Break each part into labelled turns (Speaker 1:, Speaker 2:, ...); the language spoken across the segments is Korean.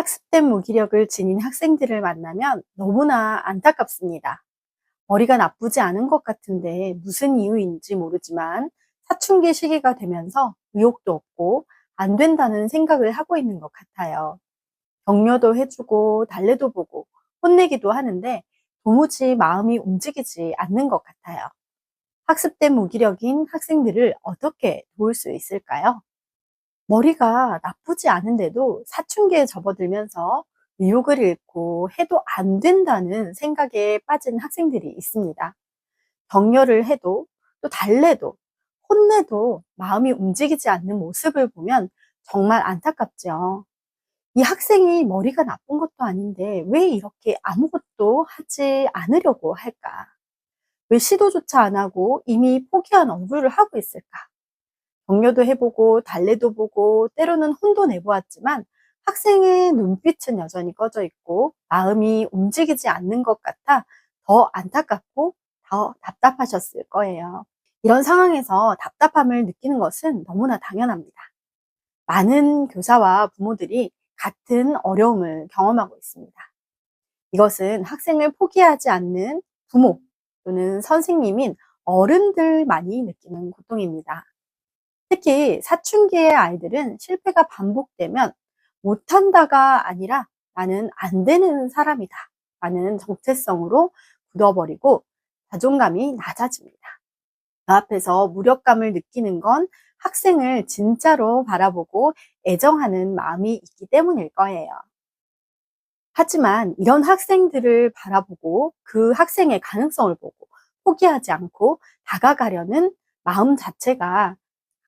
Speaker 1: 학습된 무기력을 지닌 학생들을 만나면 너무나 안타깝습니다. 머리가 나쁘지 않은 것 같은데 무슨 이유인지 모르지만 사춘기 시기가 되면서 의욕도 없고 안 된다는 생각을 하고 있는 것 같아요. 격려도 해주고 달래도 보고 혼내기도 하는데 도무지 마음이 움직이지 않는 것 같아요. 학습된 무기력인 학생들을 어떻게 도울 수 있을까요? 머리가 나쁘지 않은데도 사춘기에 접어들면서 의욕을 잃고 해도 안 된다는 생각에 빠진 학생들이 있습니다. 격려를 해도 또 달래도 혼내도 마음이 움직이지 않는 모습을 보면 정말 안타깝죠. 이 학생이 머리가 나쁜 것도 아닌데 왜 이렇게 아무것도 하지 않으려고 할까? 왜 시도조차 안 하고 이미 포기한 얼굴을 하고 있을까? 격려도 해보고 달래도 보고 때로는 혼도 내보았지만 학생의 눈빛은 여전히 꺼져 있고 마음이 움직이지 않는 것 같아 더 안타깝고 더 답답하셨을 거예요. 이런 상황에서 답답함을 느끼는 것은 너무나 당연합니다. 많은 교사와 부모들이 같은 어려움을 경험하고 있습니다. 이것은 학생을 포기하지 않는 부모 또는 선생님인 어른들만이 느끼는 고통입니다. 특히 사춘기의 아이들은 실패가 반복되면 못한다가 아니라 나는 안 되는 사람이다 라는 정체성으로 굳어버리고 자존감이 낮아집니다. 그 앞에서 무력감을 느끼는 건 학생을 진짜로 바라보고 애정하는 마음이 있기 때문일 거예요. 하지만 이런 학생들을 바라보고 그 학생의 가능성을 보고 포기하지 않고 다가가려는 마음 자체가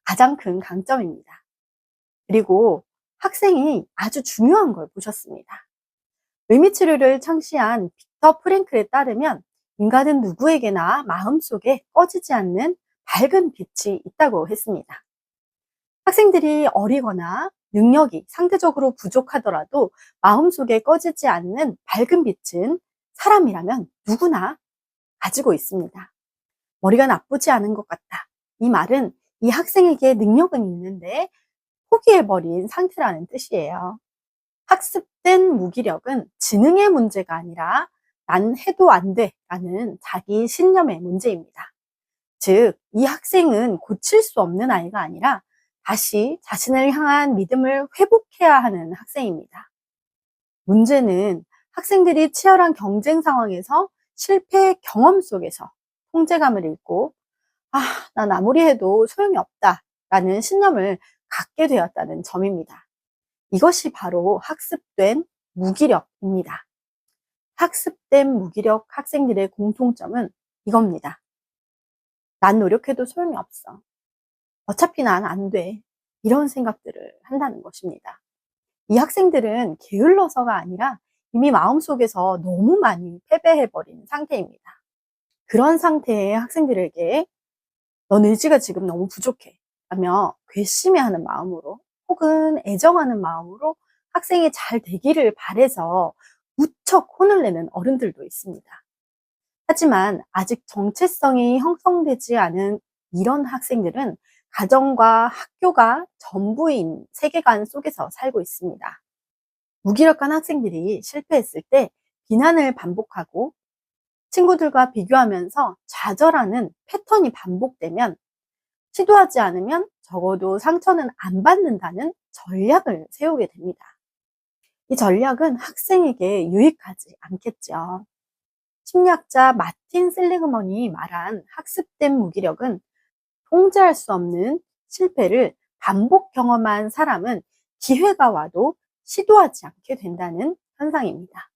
Speaker 1: 가장 큰 강점입니다. 그리고 학생이 아주 중요한 걸 보셨습니다. 의미치료를 창시한 빅터 프랭클에 따르면 인간은 누구에게나 마음속에 꺼지지 않는 밝은 빛이 있다고 했습니다. 학생들이 어리거나 능력이 상대적으로 부족하더라도 마음속에 꺼지지 않는 밝은 빛은 사람이라면 누구나 가지고 있습니다. 머리가 나쁘지 않은 것 같다. 이 말은 이 학생에게 능력은 있는데 포기해버린 상태라는 뜻이에요. 학습된 무기력은 지능의 문제가 아니라 난 해도 안 돼 라는 자기 신념의 문제입니다. 즉, 이 학생은 고칠 수 없는 아이가 아니라 다시 자신을 향한 믿음을 회복해야 하는 학생입니다. 문제는 학생들이 치열한 경쟁 상황에서 실패 경험 속에서 통제감을 잃고 아, 난 아무리 해도 소용이 없다 라는 신념을 갖게 되었다는 점입니다. 이것이 바로 학습된 무기력입니다. 학습된 무기력 학생들의 공통점은 이겁니다. 난 노력해도 소용이 없어. 어차피 난 안 돼. 이런 생각들을 한다는 것입니다. 이 학생들은 게을러서가 아니라 이미 마음속에서 너무 많이 패배해버린 상태입니다. 그런 상태의 학생들에게 넌 의지가 지금 너무 부족해 라며 괘씸해하는 마음으로 혹은 애정하는 마음으로 학생이 잘 되기를 바래서 무척 혼을 내는 어른들도 있습니다. 하지만 아직 정체성이 형성되지 않은 이런 학생들은 가정과 학교가 전부인 세계관 속에서 살고 있습니다. 무기력한 학생들이 실패했을 때 비난을 반복하고 친구들과 비교하면서 좌절하는 패턴이 반복되면 시도하지 않으면 적어도 상처는 안 받는다는 전략을 세우게 됩니다. 이 전략은 학생에게 유익하지 않겠죠. 심리학자 마틴 셀리그먼이 말한 학습된 무기력은 통제할 수 없는 실패를 반복 경험한 사람은 기회가 와도 시도하지 않게 된다는 현상입니다.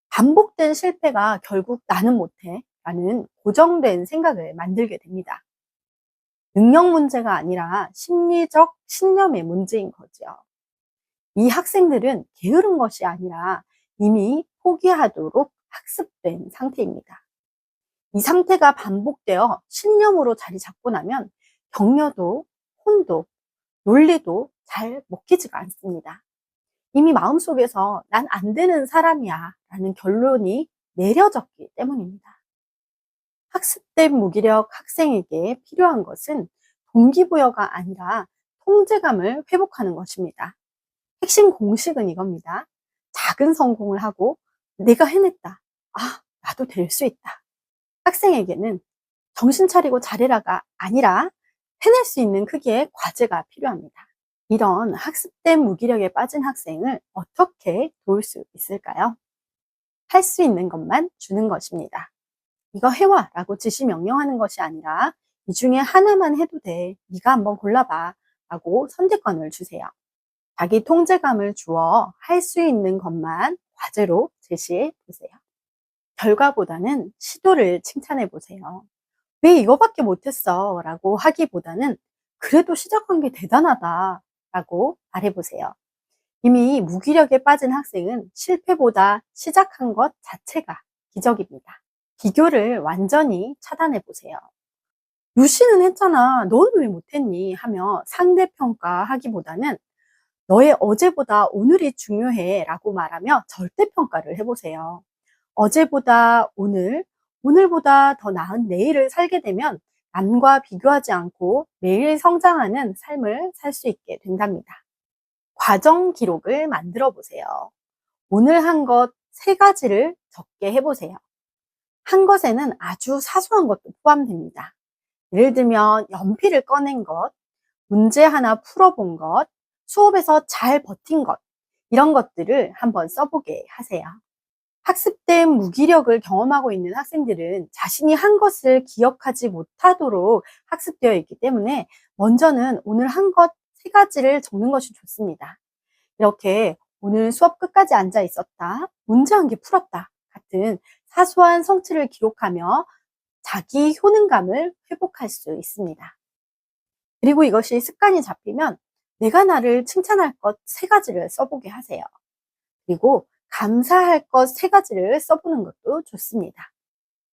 Speaker 1: 반복된 실패가 결국 나는 못해 라는 고정된 생각을 만들게 됩니다. 능력 문제가 아니라 심리적 신념의 문제인 거죠. 이 학생들은 게으른 것이 아니라 이미 포기하도록 학습된 상태입니다. 이 상태가 반복되어 신념으로 자리 잡고 나면 격려도 혼도 논리도 잘 먹히지가 않습니다. 이미 마음속에서 난 안 되는 사람이야 라는 결론이 내려졌기 때문입니다. 학습된 무기력 학생에게 필요한 것은 동기부여가 아니라 통제감을 회복하는 것입니다. 핵심 공식은 이겁니다. 작은 성공을 하고 내가 해냈다. 아, 나도 될 수 있다. 학생에게는 정신 차리고 잘해라가 아니라 해낼 수 있는 크기의 과제가 필요합니다. 이런 학습된 무기력에 빠진 학생을 어떻게 도울 수 있을까요? 할 수 있는 것만 주는 것입니다. 이거 해와 라고 지시 명령하는 것이 아니라 이 중에 하나만 해도 돼. 네가 한번 골라봐 라고 선택권을 주세요. 자기 통제감을 주어 할 수 있는 것만 과제로 제시해 보세요. 결과보다는 시도를 칭찬해 보세요. 왜 이거밖에 못했어? 라고 하기보다는 그래도 시작한 게 대단하다 라고 말해보세요. 이미 무기력에 빠진 학생은 실패보다 시작한 것 자체가 기적입니다. 비교를 완전히 차단해 보세요. 루시는 했잖아. 너는 왜 못했니? 하며 상대평가하기보다는 너의 어제보다 오늘이 중요해 라고 말하며 절대평가를 해보세요. 어제보다 오늘, 오늘보다 더 나은 내일을 살게 되면 남과 비교하지 않고 매일 성장하는 삶을 살 수 있게 된답니다. 과정 기록을 만들어 보세요. 오늘 한 것 3가지를 적게 해보세요. 한 것에는 아주 사소한 것도 포함됩니다. 예를 들면 연필을 꺼낸 것, 문제 하나 풀어본 것, 수업에서 잘 버틴 것, 이런 것들을 한번 써보게 하세요. 학습된 무기력을 경험하고 있는 학생들은 자신이 한 것을 기억하지 못하도록 학습되어 있기 때문에 먼저는 오늘 한 것 3가지를 적는 것이 좋습니다. 이렇게 오늘 수업 끝까지 앉아 있었다, 문제 한 개 풀었다 같은 사소한 성취를 기록하며 자기 효능감을 회복할 수 있습니다. 그리고 이것이 습관이 잡히면 내가 나를 칭찬할 것 3가지를 써보게 하세요. 그리고 감사할 것 3가지를 써보는 것도 좋습니다.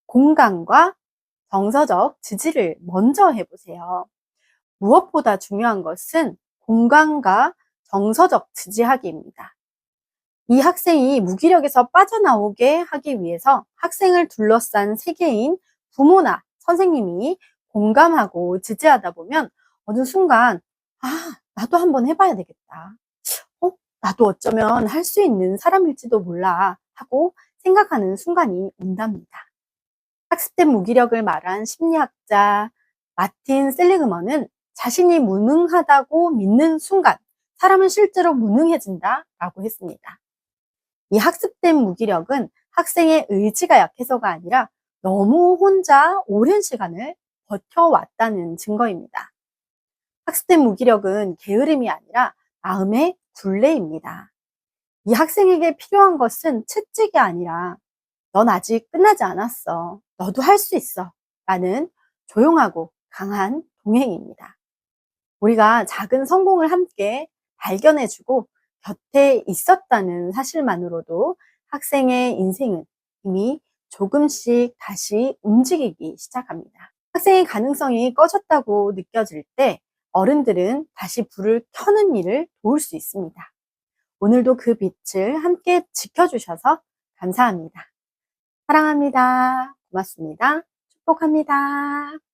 Speaker 1: 공감과 정서적 지지를 먼저 해보세요. 무엇보다 중요한 것은 공감과 정서적 지지하기입니다. 이 학생이 무기력에서 빠져나오게 하기 위해서 학생을 둘러싼 세계인 부모나 선생님이 공감하고 지지하다 보면 어느 순간 나도 한번 해봐야 되겠다. 나도 어쩌면 할 수 있는 사람일지도 몰라 하고 생각하는 순간이 온답니다. 학습된 무기력을 말한 심리학자 마틴 셀리그먼은 자신이 무능하다고 믿는 순간 사람은 실제로 무능해진다 라고 했습니다. 이 학습된 무기력은 학생의 의지가 약해서가 아니라 너무 혼자 오랜 시간을 버텨왔다는 증거입니다. 학습된 무기력은 게으름이 아니라 마음의 굴레입니다. 이 학생에게 필요한 것은 채찍이 아니라 넌 아직 끝나지 않았어. 너도 할 수 있어. 라는 조용하고 강한 동행입니다. 우리가 작은 성공을 함께 발견해주고 곁에 있었다는 사실만으로도 학생의 인생은 이미 조금씩 다시 움직이기 시작합니다. 학생의 가능성이 꺼졌다고 느껴질 때 어른들은 다시 불을 켜는 일을 도울 수 있습니다. 오늘도 그 빛을 함께 지켜주셔서 감사합니다. 사랑합니다. 고맙습니다. 축복합니다.